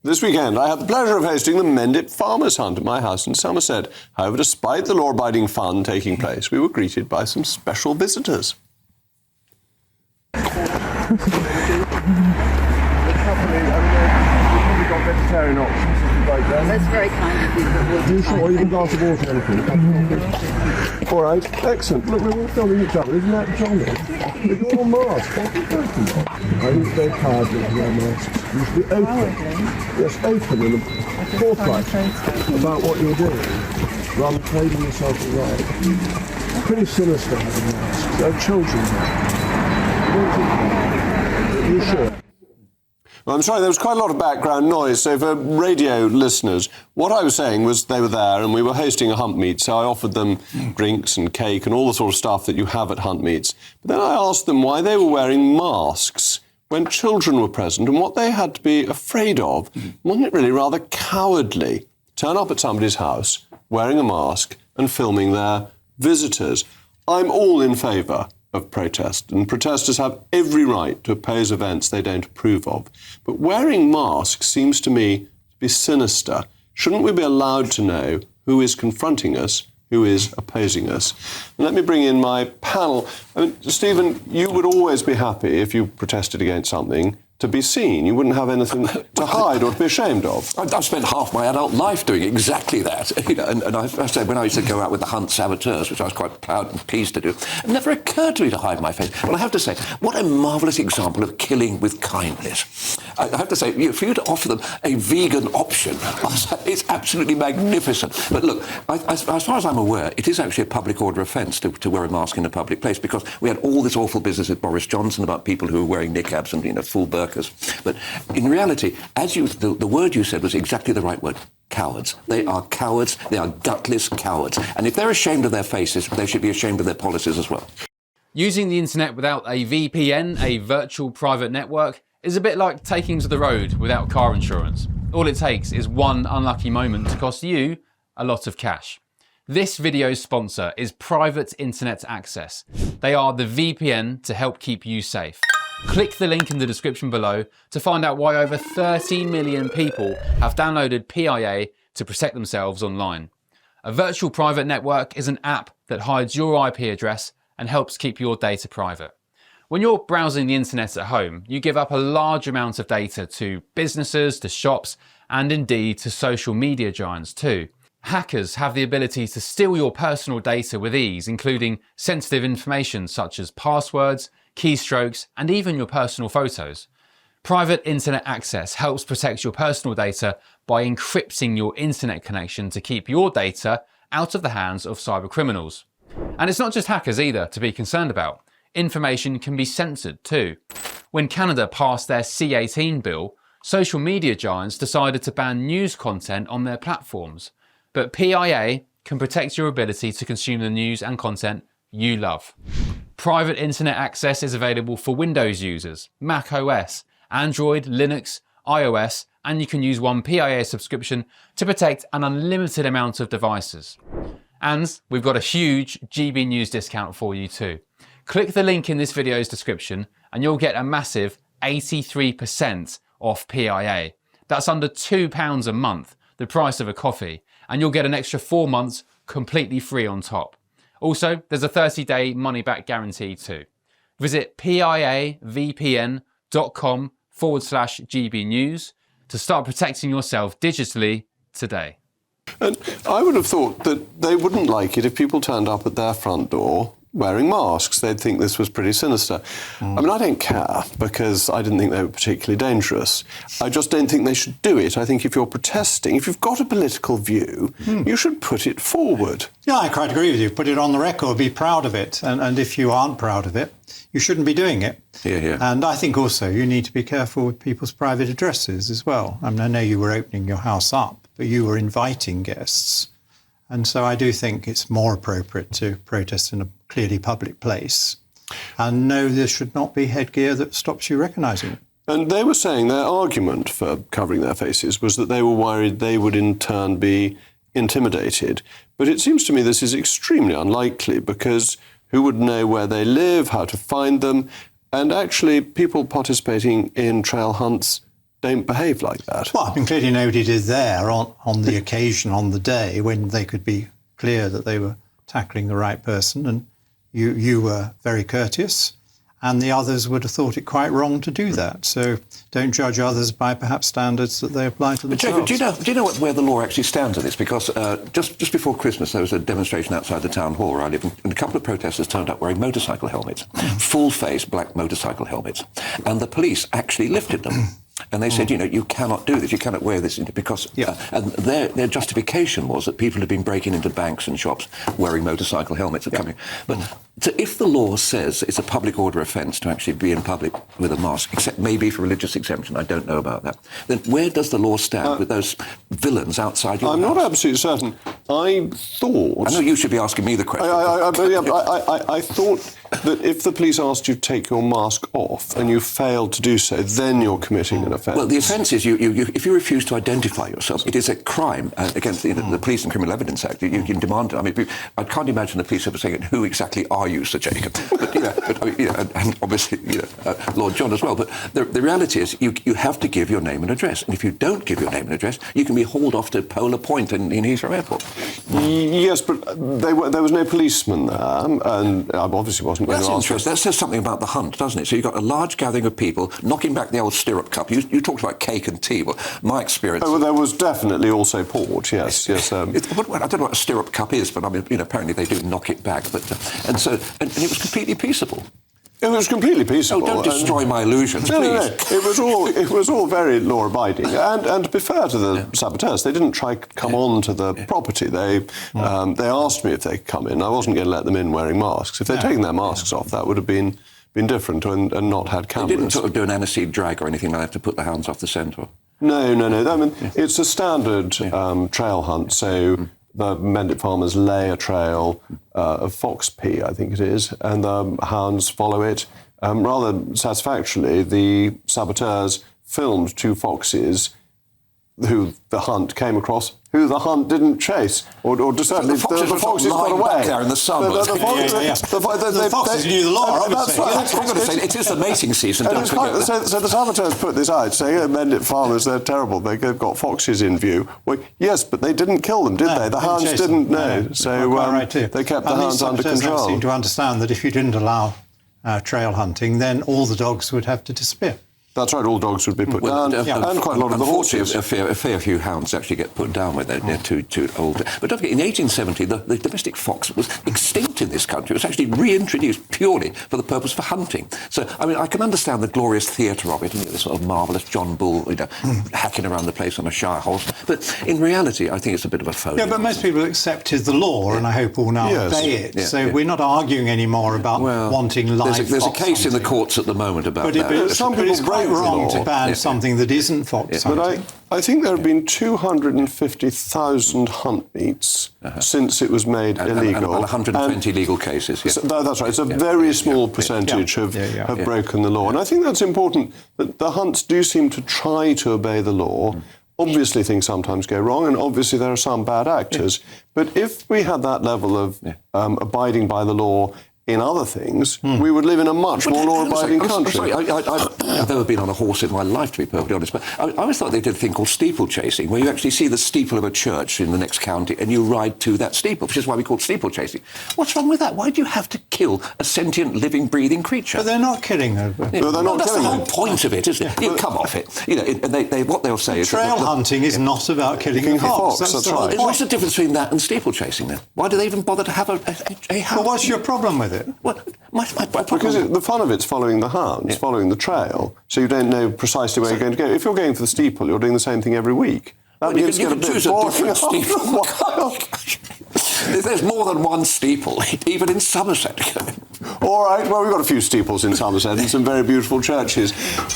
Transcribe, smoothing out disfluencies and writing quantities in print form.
This weekend, I had the pleasure of hosting the Mendip Farmers Hunt at my house in Somerset. However, despite the law-abiding fun taking place, we were greeted by some special visitors. Vegetarian options if you'd like them. That's very kind of you. Are you sure? You can glass of water or anything. All right, excellent. Look, we're all filming each other. Isn't that jolly? You're all masked. What are you talking about? I think they're cards with your masks. You should be open. Yes, open and forthright about what you're doing, rather than trading yourself away. Pretty sinister having masks. They're children. Are you sure? Well, I'm sorry, there was quite a lot of background noise, so for radio listeners, what I was saying was they were there and we were hosting a hunt meet, so I offered them drinks and cake and all the sort of stuff that you have at hunt meets. But then I asked them why they were wearing masks when children were present and what they had to be afraid of. Wasn't it really rather cowardly? Turn up at somebody's house wearing a mask and filming their visitors. I'm all in favour of protest, and protesters have every right to oppose events they don't approve of. But wearing masks seems to me to be sinister. Shouldn't we be allowed to know who is confronting us, who is opposing us? And let me bring in my panel. I mean, Stephen, you would always be happy if you protested against something to be seen. You wouldn't have anything to hide or to be ashamed of. I've spent half my adult life doing exactly that. And I say, when I used to go out with the hunt saboteurs, which I was quite proud and pleased to do, it never occurred to me to hide my face. Well, I have to say, what a marvellous example of killing with kindness. I have to say, for you to offer them a vegan option, it's absolutely magnificent. But look, as far as I'm aware, it is actually a public order offence to wear a mask in a public place, because we had all this awful business with Boris Johnson about people who were wearing niqabs and, full burqas. But in reality, the word you said was exactly the right word. Cowards. They are cowards. They are gutless cowards. And if they're ashamed of their faces, they should be ashamed of their policies as well. Using the internet without a VPN, a virtual private network, is a bit like taking to the road without car insurance. All it takes is one unlucky moment to cost you a lot of cash. This video's sponsor is Private Internet Access. They are the VPN to help keep you safe. Click the link in the description below to find out why over 30 million people have downloaded PIA to protect themselves online. A virtual private network is an app that hides your IP address and helps keep your data private. When you're browsing the internet at home, you give up a large amount of data to businesses, to shops, and indeed to social media giants too. Hackers have the ability to steal your personal data with ease, including sensitive information such as passwords, keystrokes, and even your personal photos. Private Internet Access helps protect your personal data by encrypting your internet connection to keep your data out of the hands of cyber criminals. And it's not just hackers either to be concerned about. Information can be censored too. When Canada passed their C-18 bill, social media giants decided to ban news content on their platforms. But PIA can protect your ability to consume the news and content you love. Private Internet Access is available for Windows users, Mac OS, Android, Linux, iOS, and you can use one PIA subscription to protect an unlimited amount of devices. And we've got a huge GB News discount for you too. Click the link in this video's description and you'll get a massive 83% off PIA. That's under £2 a month, the price of a coffee, and you'll get an extra 4 months completely free on top. Also, there's a 30-day money-back guarantee too. Visit piavpn.com/GB News to start protecting yourself digitally today. And I would have thought that they wouldn't like it if people turned up at their front door wearing masks. They'd think this was pretty sinister. I mean, I don't care, because I didn't think they were particularly dangerous. I just don't think they should do it. I think if you're protesting, if you've got a political view, you should put it forward. Yeah, I quite agree with you. Put it on the record, be proud of it. And if you aren't proud of it, you shouldn't be doing it. Yeah. And I think also you need to be careful with people's private addresses as well. I mean, I know you were opening your house up, but you were inviting guests. And so I do think it's more appropriate to protest in a clearly public place. And no, there should not be headgear that stops you recognising it. And they were saying their argument for covering their faces was that they were worried they would in turn be intimidated. But it seems to me this is extremely unlikely, because who would know where they live, how to find them? And actually, people participating in trail hunts don't behave like that. Well, clearly nobody did there on the occasion, on the day, when they could be clear that they were tackling the right person, and you were very courteous, and the others would have thought it quite wrong to do that. So don't judge others by perhaps standards that they apply to themselves. But Jacob, do you know where the law actually stands on this? Because just before Christmas, there was a demonstration outside the town hall where I live, and a couple of protesters turned up wearing motorcycle helmets, full-face black motorcycle helmets, and the police actually lifted them. And they said, you cannot do this, you cannot wear this, because... and their justification was that people had been breaking into banks and shops wearing motorcycle helmets and coming... But so if the law says it's a public order offence to actually be in public with a mask, except maybe for religious exemption, I don't know about that, then where does the law stand with those villains outside your house? I'm not absolutely certain. I thought... I know you should be asking me the question. I thought that if the police asked you to take your mask off and you failed to do so, then you're committing an offence. Well, the offence is if you refuse to identify yourself, it is a crime against the Police and Criminal Evidence Act. You can demand it. I mean, I can't imagine the police ever saying, who exactly are you, Sir Jacob? But, and obviously, Lord John as well. But the reality is you have to give your name and address. And if you don't give your name and address, you can be hauled off to Polar Point in Heathrow Airport. Yes, but there was no policeman there, and obviously wasn't. Well, that's interesting. That says something about the hunt, doesn't it? So you've got a large gathering of people knocking back the old stirrup cup. You talked about cake and tea. Well, my experience... Oh, well, there was definitely also port, yes. I don't know what a stirrup cup is, but I mean, apparently they do knock it back. But and it was completely peaceable. It was completely peaceable. Oh, don't destroy my illusions, please. No. It was all very law-abiding. And to be fair to the saboteurs, they didn't try to come on to the property. They asked me if they could come in. I wasn't going to let them in wearing masks. If they'd taken their masks off, that would have been different and not had cameras. They didn't sort of do an aniseed drag or anything like that to put the hounds off the scent? Or... No. I mean, it's a standard trail hunt, so... The Mendip farmers lay a trail of fox pea, I think it is, and the hounds follow it. Rather satisfactorily, the saboteurs filmed 2 foxes who the hunt came across, who the hunt didn't chase, or certainly the foxes got away. Back there in the sun. The foxes knew the law. That's right. I'm going to say it is the mating season. Don't forget that. So the saboteurs put this out, saying, Mendip farmers, they're terrible. They've got foxes in view. Well, yes, but they didn't kill them, did they? The hounds didn't know. So they kept the hounds under control. They seem to understand that if you didn't allow trail hunting, then all the dogs would have to disappear. That's right, all dogs would be put down, and quite a lot of the horses. A fair few hounds actually get put down when they're too old. But don't forget, in 1870, the domestic fox was extinct in this country. It was actually reintroduced purely for the purpose of hunting. So, I mean, I can understand the glorious theatre of it, and the sort of marvellous John Bull, hacking around the place on a shire horse. But in reality, I think it's a bit of a phony. Yeah, but most people accepted the law, and I hope will now obey it. We're not arguing anymore about wanting live fox. There's a case in the courts at the moment about that. But some people break wrong to ban something that isn't fox hunting. But I think there have been 250,000 hunt meets since it was made illegal. And 120 legal cases. Yeah. So that's right. It's a very small percentage have broken the law. And I think that's important, that the hunts do seem to try to obey the law. Obviously, things sometimes go wrong, and obviously there are some bad actors. But if we had that level of abiding by the law in other things, we would live in a much more law-abiding country. I've never been on a horse in my life, to be perfectly honest, but I always thought they did a thing called steeplechasing, where you actually see the steeple of a church in the next county and you ride to that steeple, which is why we call it steeplechasing. What's wrong with that? Why do you have to kill a sentient, living, breathing creature? But they're not killing her. That's the whole point of it, isn't it? You come off it. And what they'll say is... Trail hunting is not about killing a fox. That's right. What's the difference between that and steeplechasing, then? Why do they even bother to have a hunt? Well, what's your problem with it? Well, my problem... Because the fun of it's following the hounds, following the trail, so you don't know precisely where you're going to go. If you're going for the steeple, you're doing the same thing every week. You can choose a different steeple. There's more than one steeple, even in Somerset. All right, well, we've got a few steeples in Somerset and some very beautiful churches.